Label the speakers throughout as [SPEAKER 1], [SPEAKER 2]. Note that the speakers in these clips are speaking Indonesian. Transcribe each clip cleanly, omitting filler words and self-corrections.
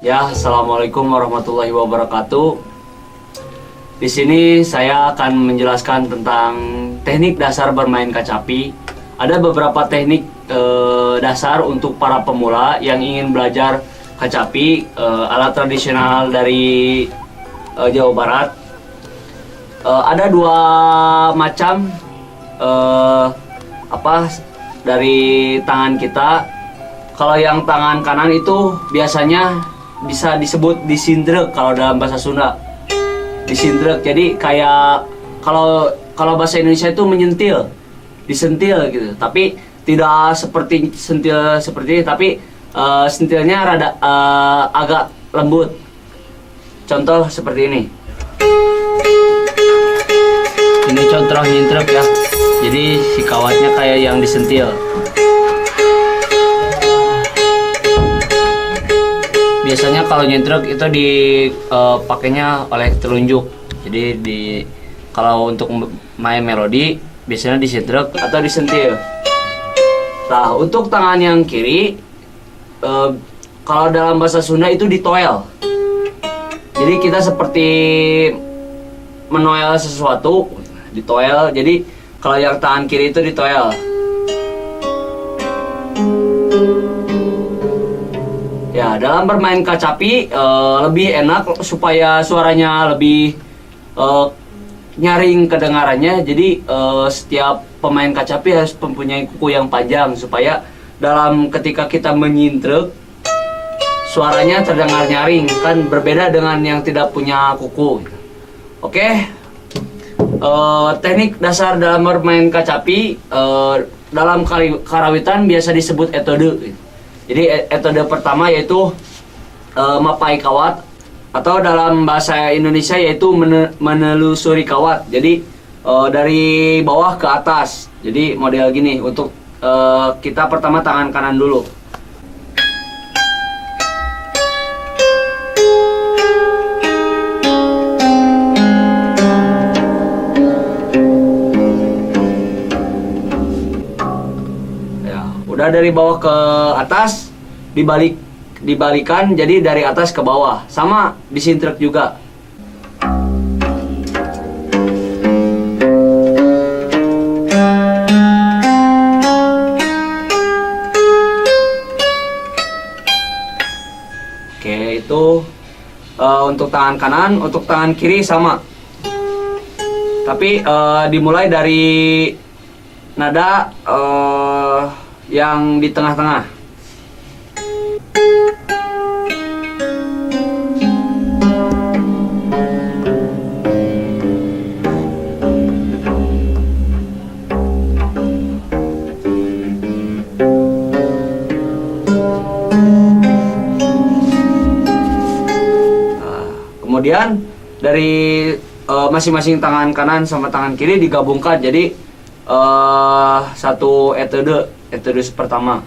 [SPEAKER 1] Ya, assalamualaikum warahmatullahi wabarakatuh. Di sini saya akan menjelaskan tentang teknik dasar bermain kacapi. Ada beberapa teknik dasar untuk para pemula yang ingin belajar kacapi, alat tradisional dari Jawa Barat. Ada dua macam dari tangan kita. Kalau yang tangan kanan itu biasanya bisa disebut disindrek kalau dalam bahasa Sunda. Disindrek, jadi kayak kalau bahasa Indonesia itu menyentil, disentil gitu. Tapi tidak seperti sentil seperti ini, tapi sentilnya rada agak lembut. Contoh seperti ini. Ini contoh nyintrek ya. Jadi si kawatnya kayak yang disentil. Biasanya kalau nyentrek itu dipakainya oleh telunjuk. Jadi kalau untuk main melodi biasanya disentrek atau disentil. Nah, untuk tangan yang kiri kalau dalam bahasa Sunda itu ditoel. Jadi kita seperti menoel sesuatu, ditoel. Jadi kalau yang tangan kiri itu ditoel. Ya, dalam bermain kacapi lebih enak supaya suaranya lebih nyaring kedengarannya. Jadi setiap pemain kacapi harus mempunyai kuku yang panjang supaya ketika kita menyintrek suaranya terdengar nyaring, kan berbeda dengan yang tidak punya kuku. Oke. Teknik dasar dalam bermain kacapi dalam karawitan biasa disebut etode. Jadi etode pertama yaitu mapai kawat, atau dalam bahasa Indonesia yaitu menelusuri kawat. Jadi dari bawah ke atas. Jadi model gini. Untuk kita pertama tangan kanan dulu. Udah dari bawah ke atas, dibalikan, jadi dari atas ke bawah. Sama disintrek juga. Oke, itu untuk tangan kanan. Untuk tangan kiri sama. Tapi dimulai dari nada yang di tengah-tengah. Kemudian dari masing-masing tangan kanan sama tangan kiri digabungkan jadi satu etode pertama.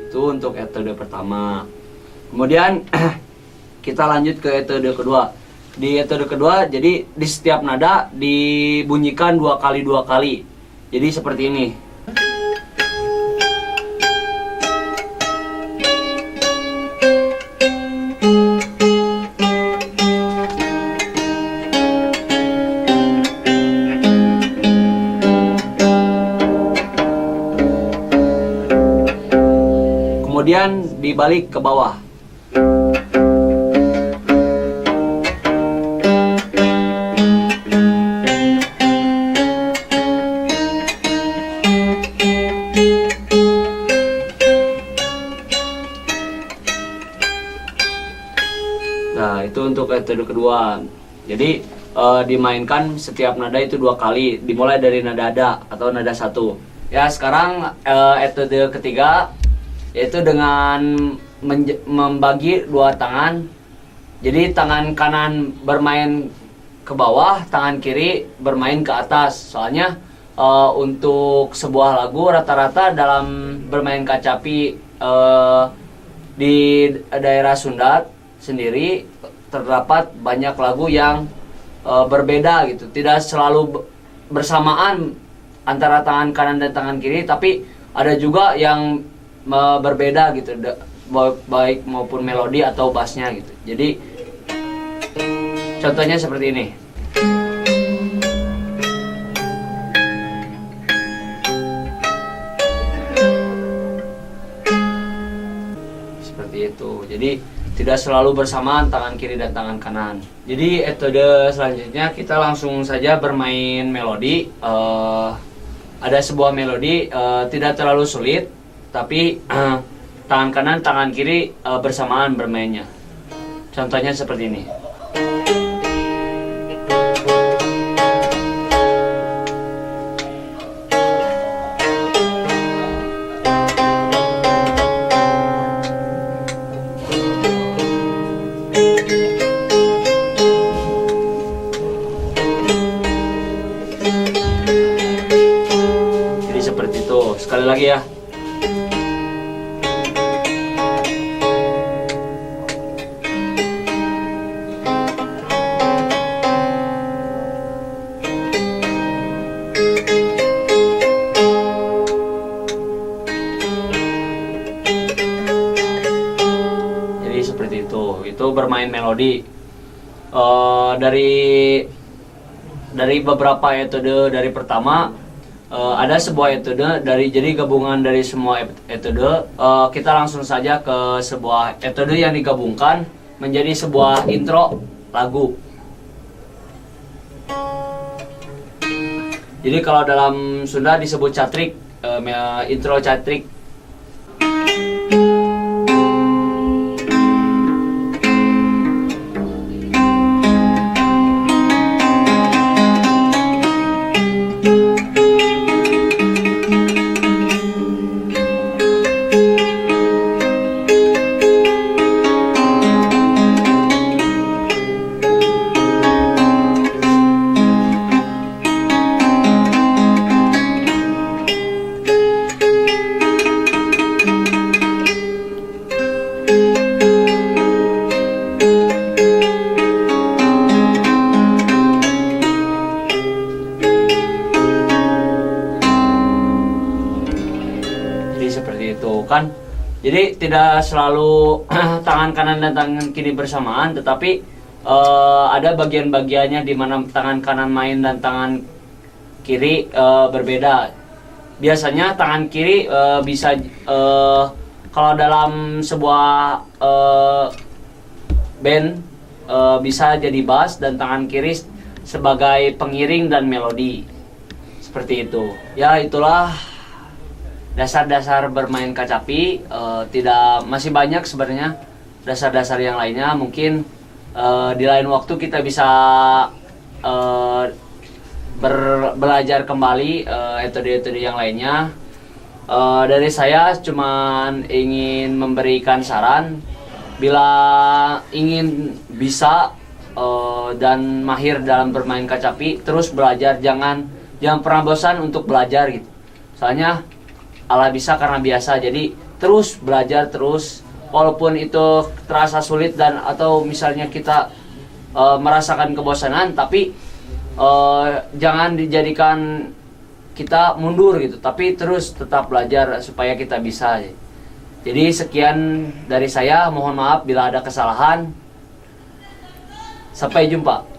[SPEAKER 1] Itu untuk etode pertama. Kemudian kita lanjut ke etode kedua. Di etode kedua, jadi di setiap nada dibunyikan dua kali. Jadi seperti ini. Kemudian dibalik ke bawah. Nah, itu untuk etode kedua. Jadi dimainkan setiap nada itu dua kali, dimulai dari nada da atau nada satu. Ya, sekarang etode ketiga yaitu dengan membagi dua tangan. Jadi tangan kanan bermain ke bawah, tangan kiri bermain ke atas. Soalnya untuk sebuah lagu rata-rata dalam bermain kacapi di daerah Sunda sendiri terdapat banyak lagu yang berbeda gitu, tidak selalu bersamaan antara tangan kanan dan tangan kiri, tapi ada juga yang berbeda gitu, baik maupun melodi atau bassnya gitu. Jadi contohnya seperti ini. Seperti itu. Jadi tidak selalu bersamaan tangan kiri dan tangan kanan. Jadi metode selanjutnya kita langsung saja bermain melodi. Ada sebuah melodi tidak terlalu sulit, tapi tangan kanan tangan kiri bersamaan bermainnya. Contohnya seperti ini. Seperti itu. Sekali lagi ya. Jadi seperti itu. Itu bermain melodi. Dari beberapa metode, dari pertama ada sebuah etude jadi gabungan dari semua etude. Kita langsung saja ke sebuah etude yang digabungkan menjadi sebuah intro lagu. Jadi kalau dalam Sunda disebut catrik, intro catrik. Seperti itu kan. Jadi tidak selalu tangan kanan dan tangan kiri bersamaan, tetapi ada bagian-bagiannya di mana tangan kanan main dan tangan kiri berbeda. Biasanya tangan kiri bisa kalau dalam sebuah band bisa jadi bass, dan tangan kiri sebagai pengiring dan melodi. Seperti itu. Ya, itulah dasar-dasar bermain kacapi. Masih banyak sebenarnya dasar-dasar yang lainnya. Mungkin di lain waktu kita bisa belajar kembali metode-metode yang lainnya. Dari saya cuman ingin memberikan saran, bila ingin bisa dan mahir dalam bermain kacapi, terus belajar, jangan pernah bosan untuk belajar gitu. Soalnya Allah bisa karena biasa, jadi terus belajar terus, walaupun itu terasa sulit dan atau misalnya kita merasakan kebosanan, tapi jangan dijadikan kita mundur gitu, tapi terus tetap belajar supaya kita bisa. Jadi sekian dari saya, mohon maaf bila ada kesalahan. Sampai jumpa.